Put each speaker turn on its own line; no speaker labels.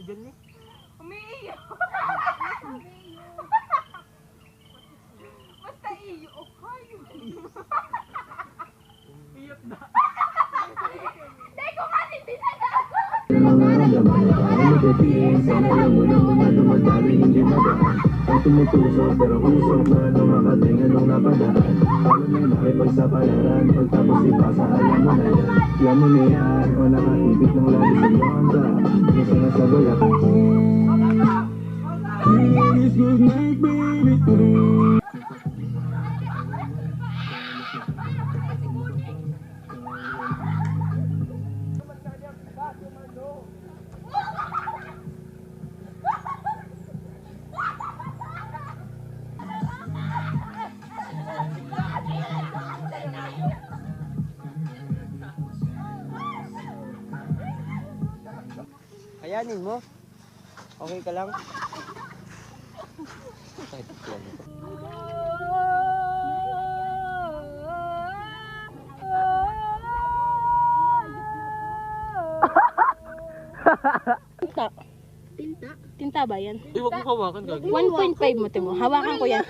dyan eh.
Umiiyak. Basta iyo. O kayo.
Iyot na.
Dahil ko nga hindi na
Sana lang mo lang mga dumadaling hindi madaan. Ang tumutusok pero usok na lumakating anong napadaan. Paano na nakipagsapalaran pagtapos ipasa alam mo na yan. Alam mo na yan o nakatibig ng lagi sa iyong handa. Yung sinasabay ako. Good night baby.
Kayanin mo. Okay ka lang?
Tinta. Tinta ba yan?
Uy, huwag mo hawakan, gagi.
1.5 mo, Timo. Hawakan ko yan.